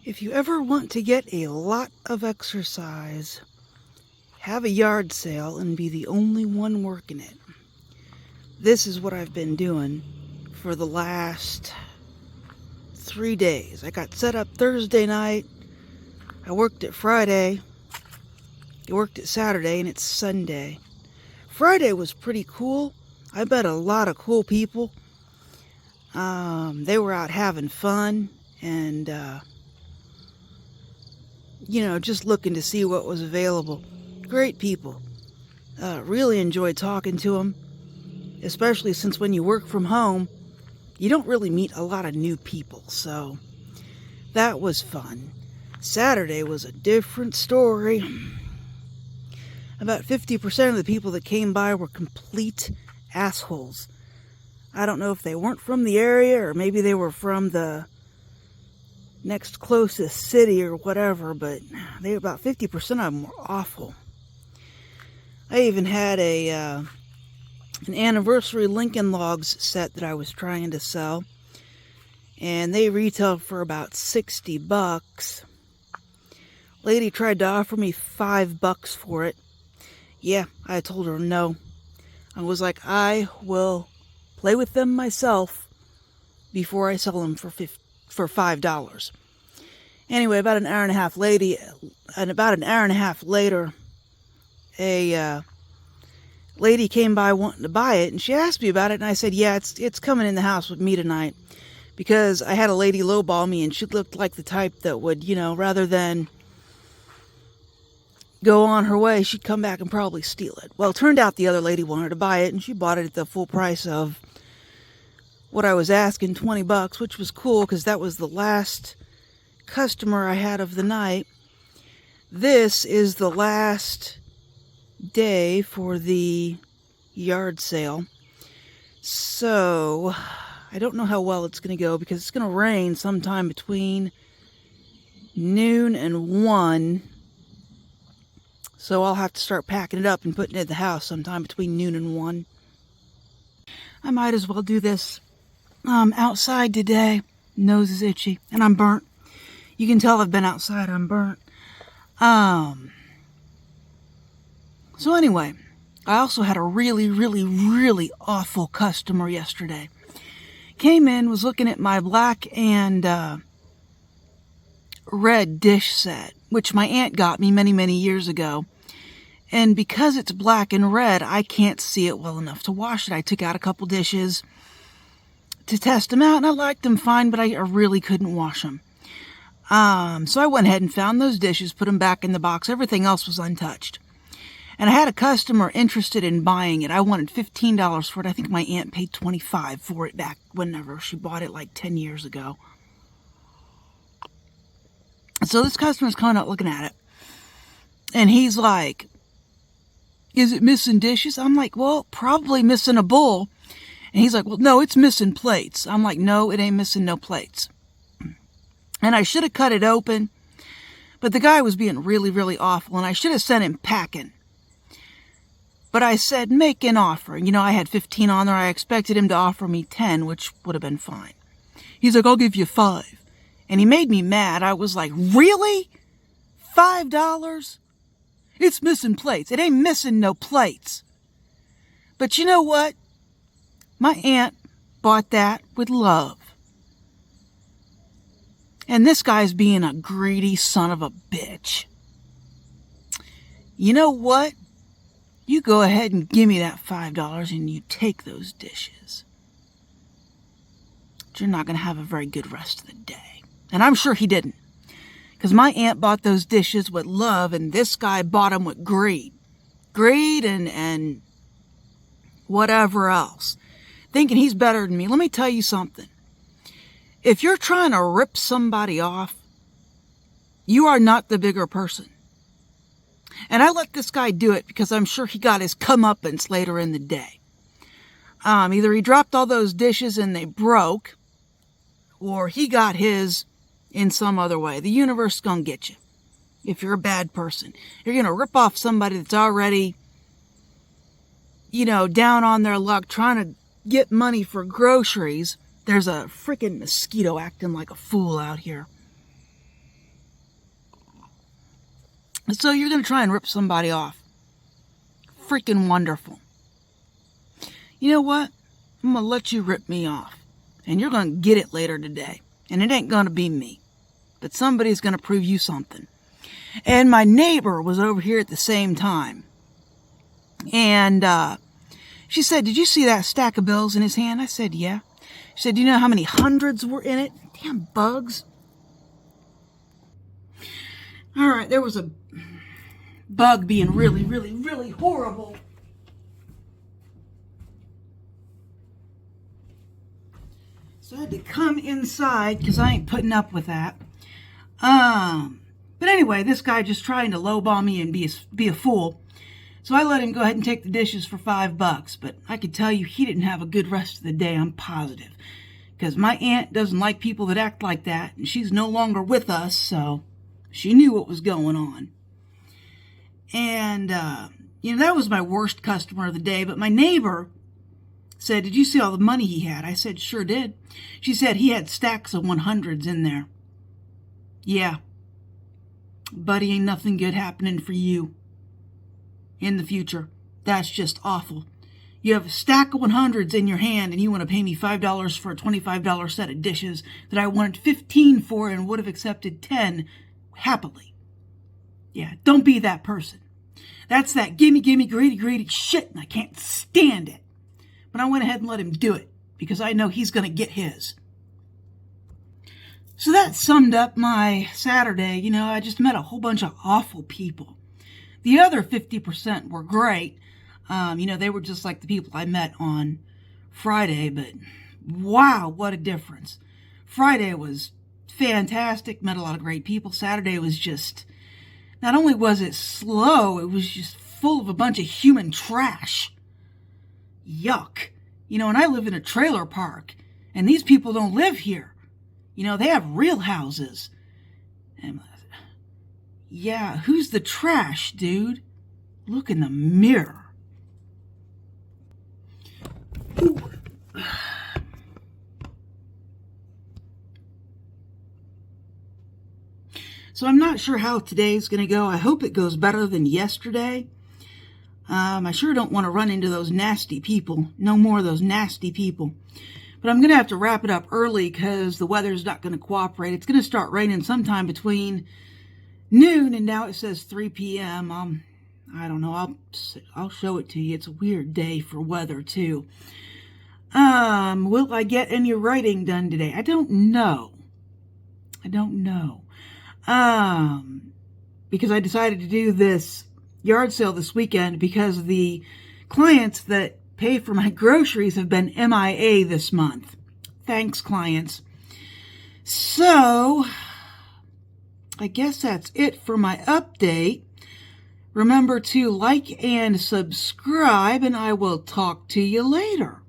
If you ever want to get a lot of exercise, have a yard sale and be the only one working it. This is what I've been doing for the last 3 days. I got set up Thursday night. I worked it Friday. I worked it Saturday, and it's Sunday. Friday was pretty cool. I met a lot of cool people. They were out having fun and, just looking to see what was available. Great people. Really enjoyed talking to them, especially since when you work from home, you don't really meet a lot of new people, so that was fun. Saturday was a different story. About 50% of the people that came by were complete assholes. I don't know if they weren't from the area or maybe they were from the next closest city or whatever, but about 50% of them were awful. I even had an anniversary Lincoln Logs set that I was trying to sell, and they retailed for about $60. Lady tried to offer me $5 for it. Yeah, I told her no. I was like, I will play with them myself before I sell them for $5. Anyway, about an hour and a half later, a lady came by wanting to buy it, and she asked me about it, and I said, yeah, it's coming in the house with me tonight, because I had a lady lowball me, and she looked like the type that would, rather than go on her way, she'd come back and probably steal it. Well, it turned out the other lady wanted to buy it, and she bought it at the full price of what I was asking, $20, which was cool, because that was the last customer I had of the night. This is the last day for the yard sale. So, I don't know how well it's going to go, because it's going to rain sometime between noon and 1. So I'll have to start packing it up and putting it at the house sometime between noon and 1. I might as well do this outside today. Nose is itchy, and I'm burnt. You can tell I've been outside. I'm burnt. So anyway, I also had a really, really, really awful customer yesterday. Came in, was looking at my black and red dish set, which my aunt got me many, many years ago. And because it's black and red, I can't see it well enough to wash it. I took out a couple dishes to test them out, and I liked them fine, but I really couldn't wash them. So I went ahead and found those dishes, put them back in the box. Everything else was untouched. And I had a customer interested in buying it. I wanted $15 for it. I think my aunt paid $25 for it back whenever she bought it, like 10 years ago. So this customer's coming up looking at it, and he's like, is it missing dishes? I'm like, well, probably missing a bowl. And he's like, well, no, it's missing plates. I'm like, no, it ain't missing no plates. And I should have cut it open, but the guy was being really, really awful, and I should have sent him packing. But I said, make an offer. I had 15 on there. I expected him to offer me 10, which would have been fine. He's like, I'll give you 5. And he made me mad. I was like, really? $5? It's missing plates. It ain't missing no plates. But you know what? My aunt bought that with love. And this guy's being a greedy son of a bitch. You know what? You go ahead and give me that $5 and you take those dishes. But you're not going to have a very good rest of the day. And I'm sure he didn't. Because my aunt bought those dishes with love, and this guy bought them with greed. Greed and whatever else. Thinking he's better than me. Let me tell you something. If you're trying to rip somebody off, you are not the bigger person. And I let this guy do it because I'm sure he got his comeuppance later in the day. Either he dropped all those dishes and they broke, or he got his in some other way. The universe is going to get you. If you're a bad person, you're going to rip off somebody that's already, down on their luck, trying to get money for groceries. There's a freaking mosquito acting like a fool out here. So you're going to try and rip somebody off. Freaking wonderful. You know what? I'm going to let you rip me off. And you're going to get it later today. And it ain't going to be me. But somebody's going to prove you something. And my neighbor was over here at the same time. And she said, did you see that stack of bills in his hand? I said, yeah. She said, do you know how many hundreds were in it? Damn bugs. All right, there was a bug being really, really, really horrible. So I had to come inside because I ain't putting up with that. But anyway, this guy just trying to lowball me and be a fool. So I let him go ahead and take the dishes for $5. But I could tell you he didn't have a good rest of the day, I'm positive. Because my aunt doesn't like people that act like that. And she's no longer with us, so she knew what was going on. And, that was my worst customer of the day. But my neighbor said, did you see all the money he had? I said, sure did. She said he had stacks of 100s in there. Yeah. Buddy, ain't nothing good happening for you in the future. That's just awful. You have a stack of 100s in your hand and you want to pay me $5 for a $25 set of dishes that I wanted 15 for and would have accepted 10 happily. Yeah, don't be that person. That's that gimme, greedy shit, and I can't stand it. But I went ahead and let him do it because I know he's going to get his. So that summed up my Saturday. I just met a whole bunch of awful people. The other 50% were great. They were just like the people I met on Friday, but wow, what a difference. Friday was fantastic, met a lot of great people. Saturday was just, not only was it slow, it was just full of a bunch of human trash. Yuck. And I live in a trailer park, and these people don't live here. They have real houses. And, yeah, who's the trash, dude? Look in the mirror. Ooh. So I'm not sure how today's going to go. I hope it goes better than yesterday. I sure don't want to run into those nasty people. No more of those nasty people. But I'm going to have to wrap it up early because the weather's not going to cooperate. It's going to start raining sometime between noon and now it says 3 p.m. I don't know. I'll show it to you. It's a weird day for weather too. Will I get any writing done today? I don't know. Because I decided to do this yard sale this weekend because the clients that pay for my groceries have been MIA this month. Thanks, clients. So, I guess that's it for my update. Remember to like and subscribe, and I will talk to you later.